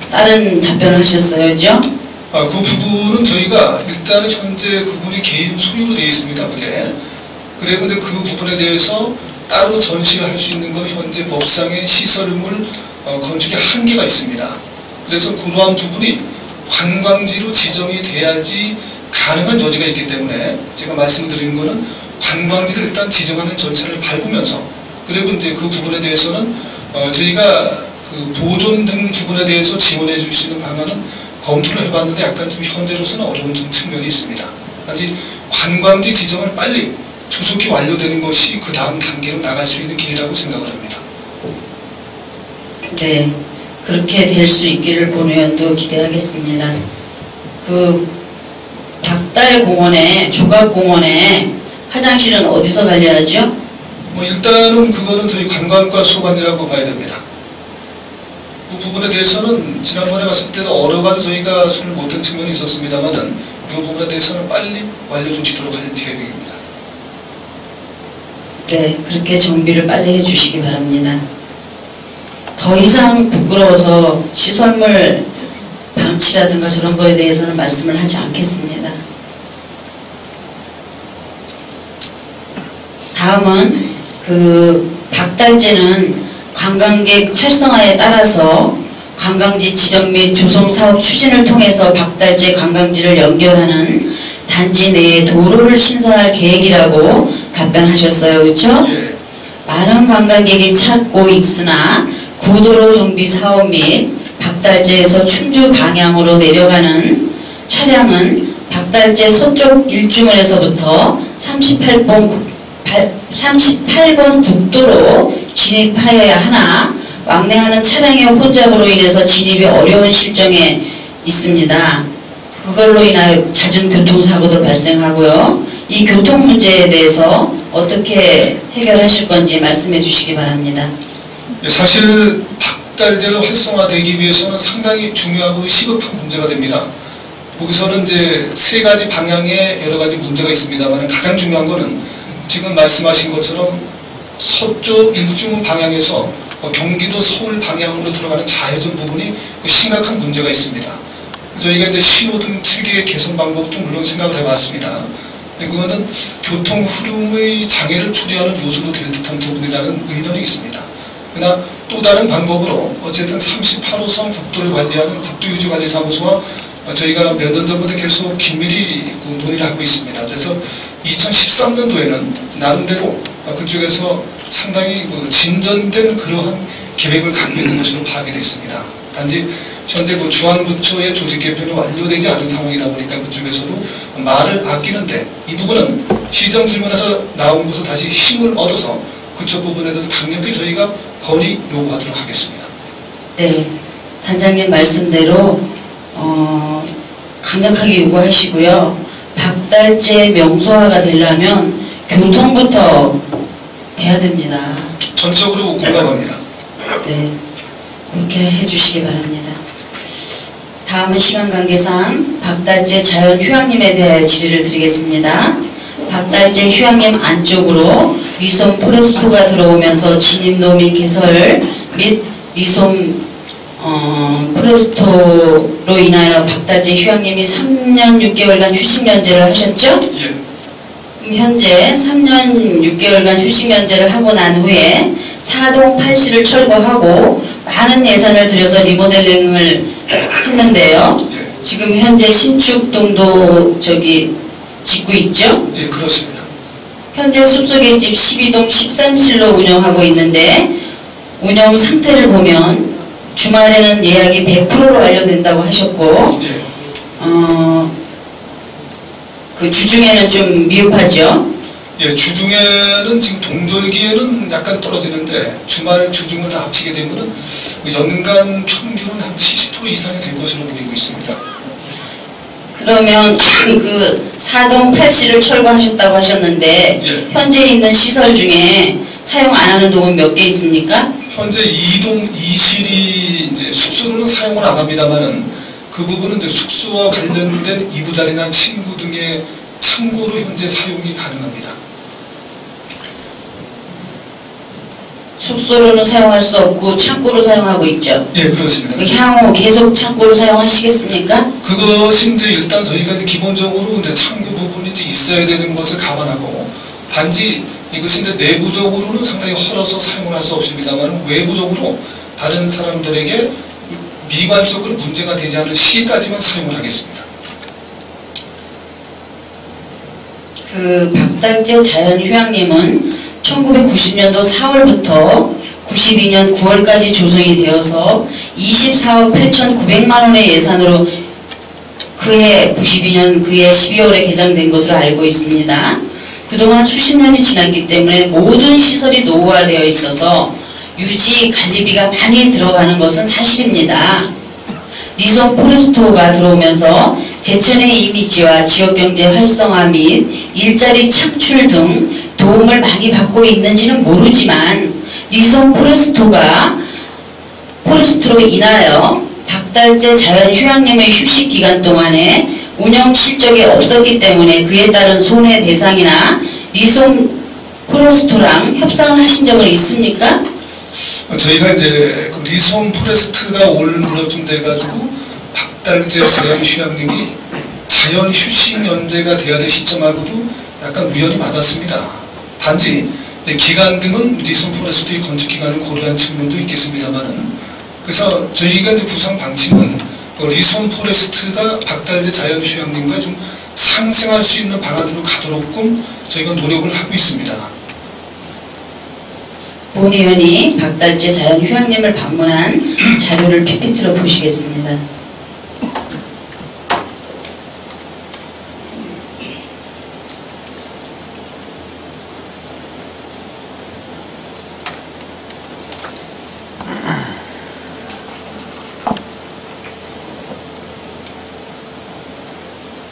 다른 답변을 하셨어요, 그죠? 그 부분은 저희가 일단은 현재 그분이 개인 소유로 되어 있습니다. 그래 근데 그 부분에 대해서 따로 전시를 할 수 있는 건 현재 법상의 시설물 건축의 한계가 있습니다. 그래서 그러한 부분이 관광지로 지정이 돼야지 가능한 여지가 있기 때문에 제가 말씀드린 거는 관광지를 일단 지정하는 절차를 밟으면서 그리고 이제 그 부분에 대해서는 저희가 그 보존 등 부분에 대해서 지원해 줄 수 있는 방안은 검토를 해봤는데 약간 좀 현재로서는 어려운 좀 측면이 있습니다. 단지 관광지 지정을 빨리 조속히 완료되는 것이 그 다음 단계로 나갈 수 있는 길이라고 생각을 합니다. 네, 그렇게 될 수 있기를 본 의원도 기대하겠습니다. 그 박달공원에 조각공원에 화장실은 어디서 관리하죠? 일단은 그거는 저희 관광과 소관이라고 봐야 됩니다. 그 부분에 대해서는 지난번에 갔을 때도 여러 가지 저희가 손을 못 댄 측면이 있었습니다만은 이 부분에 대해서는 빨리 완료 조치도록 할 계획입니다. 네, 그렇게 정비를 빨리 해주시기 바랍니다. 더 이상 부끄러워서 시설물 방치라든가 저런 거에 대해서는 말씀을 하지 않겠습니다. 다음은 그 박달재는 관광객 활성화에 따라서 관광지 지정 및 조성 사업 추진을 통해서 박달재 관광지를 연결하는 단지 내에 도로를 신설할 계획이라고 답변하셨어요. 그렇죠? 예. 많은 관광객이 찾고 있으나 구도로 정비 사업 및 박달재에서 충주 방향으로 내려가는 차량은 박달재 서쪽 일주문에서부터 38번 국도로 진입하여야 하나 왕래하는 차량의 혼잡으로 인해서 진입이 어려운 실정에 있습니다. 그걸로 인하여 잦은 교통사고도 발생하고요. 이 교통 문제에 대해서 어떻게 해결하실 건지 말씀해 주시기 바랍니다. 사실 박달재를 활성화되기 위해서는 상당히 중요하고 시급한 문제가 됩니다. 거기서는 이제 세 가지 방향의 여러 가지 문제가 있습니다만 가장 중요한 거는 지금 말씀하신 것처럼 서쪽 일주문 방향에서 경기도 서울 방향으로 들어가는 좌회전 부분이 심각한 문제가 있습니다. 저희가 이제 신호등 체계 개선 방법도 물론 생각을 해봤습니다. 그거는 교통 흐름의 장애를 초래하는 요소도 될 듯한 부분이라는 의견이 있습니다. 그러나 또 다른 방법으로 어쨌든 38호선 국도를 관리하는 국도유지관리사무소와 저희가 몇 년 전부터 계속 긴밀히 논의를 하고 있습니다. 그래서 2013년도에는 나름대로 그쪽에서 상당히 진전된 그러한 계획을 갖고 있는 것으로 파악이 됐습니다. 단지 현재 중앙부처의 조직 개편이 완료되지 않은 상황이다 보니까 그쪽에서도 말을 아끼는데 이 부분은 시정 질문에서 나온 것을 다시 힘을 얻어서 그쪽 부분에 대해서 강력히 저희가 건의 요구하도록 하겠습니다. 네, 단장님 말씀대로 강력하게 요구하시고요. 박달재 명소화가 되려면 교통부터 돼야 됩니다. 전적으로 공감합니다. 네, 그렇게 해주시기 바랍니다. 다음은 시간 관계상 박달재 자연휴양림에 대하여 질의를 드리겠습니다. 박달재 휴양림 안쪽으로 리솜 포레스토가 들어오면서 진입로민 개설 및 리솜 포레스토로 인하여 박달재 휴양림이 3년 6개월간 휴식 연재를 하셨죠? 예. 현재 3년 6개월간 휴식 연재를 하고 난 후에 4동 8시를 철거하고 많은 예산을 들여서 리모델링을 했는데요. 예. 지금 현재 신축동도 짓고 있죠? 예, 그렇습니다. 현재 숲속의 집 12동 13실로 운영하고 있는데 운영 상태를 보면 주말에는 예약이 100%로 완료된다고 하셨고 예. 그 주중에는 좀 미흡하죠? 예, 주중에는 지금 동절기에는 약간 떨어지는데 주말 주중을 다 합치게 되면은 연간 평균은 한 70% 이상이 될 것으로 보이고 있습니다. 그러면 그 4동 8시를 철거하셨다고 하셨는데 예. 현재 있는 시설 중에 사용 안 하는 동은 몇 개 있습니까? 현재 2동 2실이 이제 숙소로는 사용을 안 합니다만은 그 부분은 이제 숙소와 관련된 이부자리나 친구 등의 창고로 현재 사용이 가능합니다. 숙소로는 사용할 수 없고 창고로 사용하고 있죠. 예, 그렇습니다. 향후 계속 창고로 사용하시겠습니까? 그것이 이제 일단 저희가 이제 기본적으로 이제 창고 부분이 이제 있어야 되는 것을 감안하고 단지 이것이 이제 내부적으로는 상당히 헐어서 사용을 할 수 없습니다만 외부적으로 다른 사람들에게 미관적으로 문제가 되지 않을 시까지만 사용을 하겠습니다. 그 박달재 자연휴양림은 1990년도 4월부터 92년 9월까지 조성이 되어서 24억 8,900만 원의 예산으로 그해 92년 그해 12월에 개장된 것으로 알고 있습니다. 그동안 수십 년이 지났기 때문에 모든 시설이 노후화되어 있어서 유지 관리비가 많이 들어가는 것은 사실입니다. 리솜 포레스토가 들어오면서 제천의 이미지와 지역경제 활성화 및 일자리 창출 등 도움을 많이 받고 있는지는 모르지만 리솜 포레스토로 인하여 박달재 자연휴양림의 휴식 기간 동안에 운영 실적이 없었기 때문에 그에 따른 손해배상이나 리솜 포레스토랑 협상을 하신 적은 있습니까? 저희가 이제 그 리솜 포레스트가 올 무렵쯤 돼가지고 박달재 자연휴양림이 자연휴식 연재가 돼야 될 시점하고도 약간 우연히 맞았습니다. 단지 기간 등은 리솜 포레스트의 건축 기간을 고려한 측면도 있겠습니다만은 그래서 저희가 이제 구상 방침은 리솜 포레스트가 박달재 자연휴양림과 좀 상생할 수 있는 방안으로 가도록끔 저희가 노력을 하고 있습니다. 본 의원이 박달재 자연휴양림을 방문한 자료를 PPT로 보시겠습니다.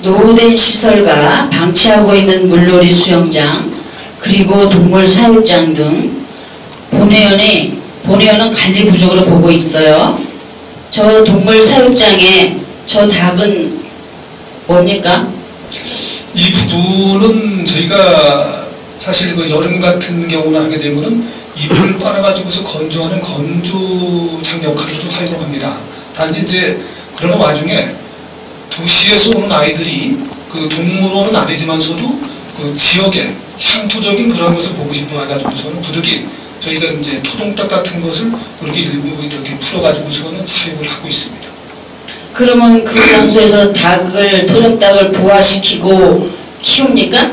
노후된 시설과 방치하고 있는 물놀이 수영장 그리고 동물 사육장 등 본의원은 관리 부족으로 보고 있어요. 저 동물 사육장에 저 닭은 뭡니까? 이 부분은 저희가 사실 그 여름 같은 경우나 하게 되면은 이불을 빨아가지고서 건조하는 건조장 역할도 사용합니다. 단지 이제 그러는 와중에 도시에서 오는 아이들이 그 동물원은 아니지만서도 그 지역의 향토적인 그런 것을 보고 싶어 해가지고서는 부득이 저희가 이제 토종닭 같은 것을 그렇게 일부 이렇게 풀어가지고서는 사육을 하고 있습니다. 그러면 그 장소에서 토종닭을 부화시키고 키웁니까?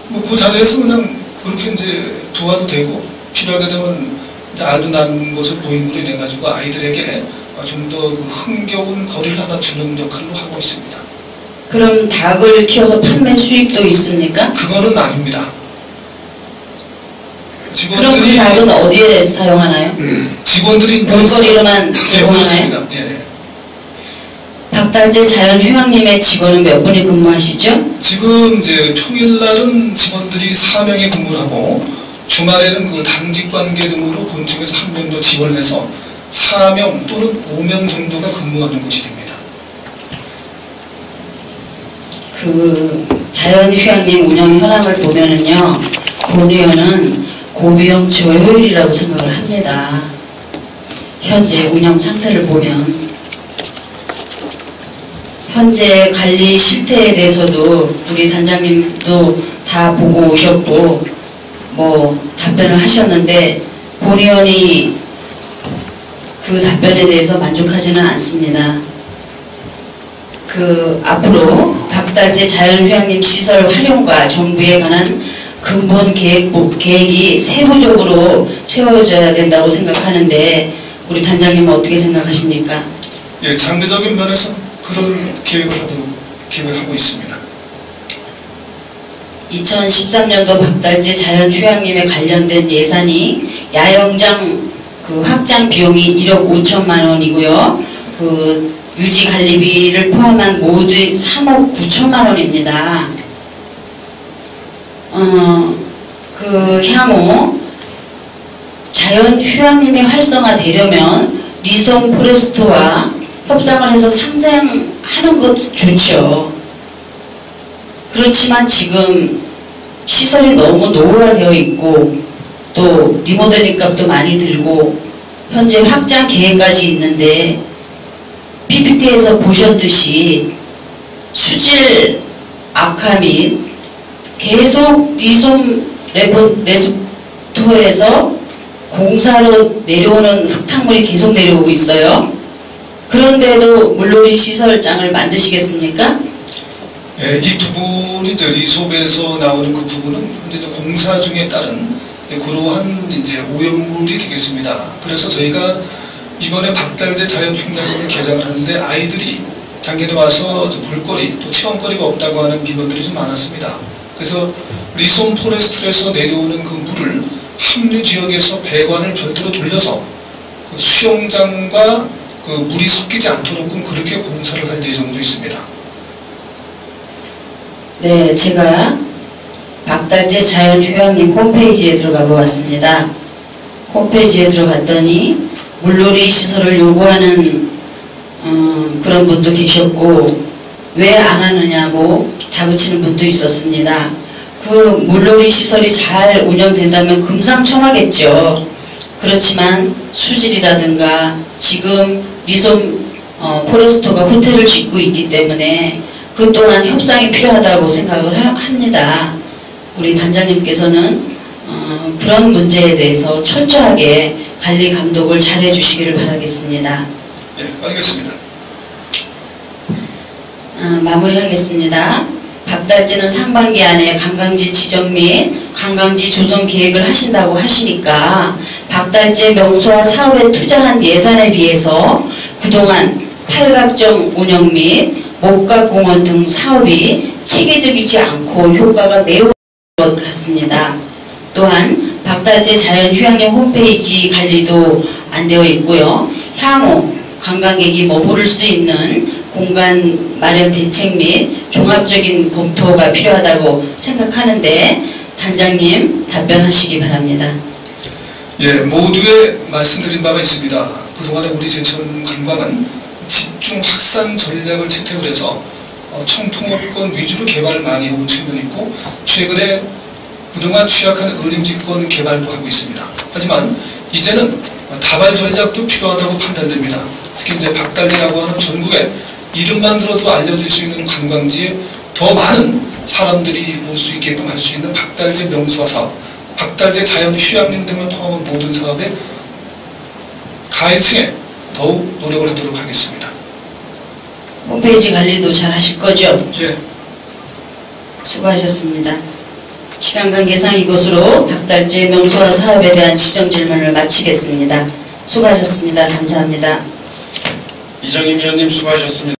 뭐 그 자리에서 그냥 그렇게 이제 부화도 되고 필요하게 되면 이제 알도 난 것을 부인으로 인해 가지고 아이들에게 좀 더 그 흥겨운 거리를 하나 주는 역할로 하고 있습니다. 그럼 닭을 키워서 판매 수익도 있습니까? 그거는 아닙니다. 그럼 그 닭은 어디에 사용하나요? 직원들이 볼거리로만 제공하나요? 그렇습니다. 예. 박달재 자연휴양림의 직원은 몇 분이 근무하시죠? 지금 이제 평일날은 직원들이 4명이 근무를 하고 주말에는 그 당직 관계 등으로 본청에서 한 명 더 지원해서 4명 또는 5명 정도가 근무하는 것이 됩니다. 그 자연휴양림 운영 현황을 보면은요, 본 의원은 고비용 저효율이라고 생각을 합니다. 현재 운영 상태를 보면. 현재 관리 실태에 대해서도 우리 단장님도 다 보고 오셨고 뭐 답변을 하셨는데 본 의원이 그 답변에 대해서 만족하지는 않습니다. 그 앞으로 박달재 자연휴양림 시설 활용과 정부에 관한 근본 계획이 세부적으로 세워져야 된다고 생각하는데 우리 단장님은 어떻게 생각하십니까? 예, 장기적인 면에서 그런 계획을 하도록 계획하고 있습니다. 2013년도 박달재 자연휴양림에 관련된 예산이 야영장 그 확장 비용이 1억 5천만 원이고요. 그 유지 관리비를 포함한 모두 3억 9천만 원입니다. 그 향후 자연휴양림이 활성화되려면 리송 포레스토와 협상을 해서 상생하는 것 좋죠. 그렇지만 지금 시설이 너무 노후화되어 있고 또 리모델링 값도 많이 들고 현재 확장 계획까지 있는데 PPT에서 보셨듯이 수질 악화 및 계속 리솜 레스토에서 공사로 내려오는 흙탕물이 계속 내려오고 있어요. 그런데도 물놀이 시설장을 만드시겠습니까? 예, 이 부분이 이제 리솜에서 나오는 그 부분은 이제 공사 중에 따른 그러한 이제 오염물이 되겠습니다. 그래서 저희가 이번에 박달재 자연휴양림을 개장을 하는데 아이들이 작년에 와서 볼거리 또 체험거리가 없다고 하는 민원들이 좀 많았습니다. 그래서 리솜 포레스트에서 내려오는 그 물을 합류 지역에서 배관을 별도로 돌려서 그 수영장과 그 물이 섞이지 않도록끔 그렇게 공사를 할 예정으로 있습니다. 네, 제가 박달재 자연휴양림 홈페이지에 들어가 보았습니다. 홈페이지에 들어갔더니 물놀이 시설을 요구하는 그런 분도 계셨고 왜 안 하느냐고 다그치는 분도 있었습니다. 그 물놀이 시설이 잘 운영된다면 금상첨화겠죠. 그렇지만 수질이라든가 지금 리솜 포레스토가 호텔을 짓고 있기 때문에 그 또한 협상이 필요하다고 생각을 합니다. 우리 단장님께서는 그런 문제에 대해서 철저하게 관리 감독을 잘 해주시기를 바라겠습니다. 예, 알겠습니다. 마무리하겠습니다. 박달재는 상반기 안에 관광지 지정 및 관광지 조성 계획을 하신다고 하시니까 박달재 명소화 사업에 투자한 예산에 비해서 그동안 팔각정 운영 및 목각공원 등 사업이 체계적이지 않고 효과가 매우 것 같습니다. 또한 박달재 자연휴양림 홈페이지 관리도 안 되어 있고요. 향후 관광객이 머무를 수 있는 공간 마련 대책 및 종합적인 검토가 필요하다고 생각하는데 단장님 답변하시기 바랍니다. 예, 모두에 말씀드린 바가 있습니다. 그동안에 우리 제천 관광은 집중 확산 전략을 채택을 해서 청풍업권 위주로 개발을 많이 해온 측면이 있고 최근에 그동안 취약한 어림직권 개발도 하고 있습니다. 하지만 이제는 다발 전략도 필요하다고 판단됩니다. 특히 이제 박달재라고 하는 전국에 이름만 들어도 알려질 수 있는 관광지에 더 많은 사람들이 올 수 있게끔 할 수 있는 박달재 명소화 사업, 박달재 자연휴양림 등을 포함한 모든 사업에 가해층에 더욱 노력을 하도록 하겠습니다. 홈페이지 관리도 잘 하실 거죠? 예. 수고하셨습니다. 시간 관계상 이것으로 박달재 명소화 사업에 대한 시정 질문을 마치겠습니다. 수고하셨습니다. 감사합니다. 이정임 위원님 수고하셨습니다.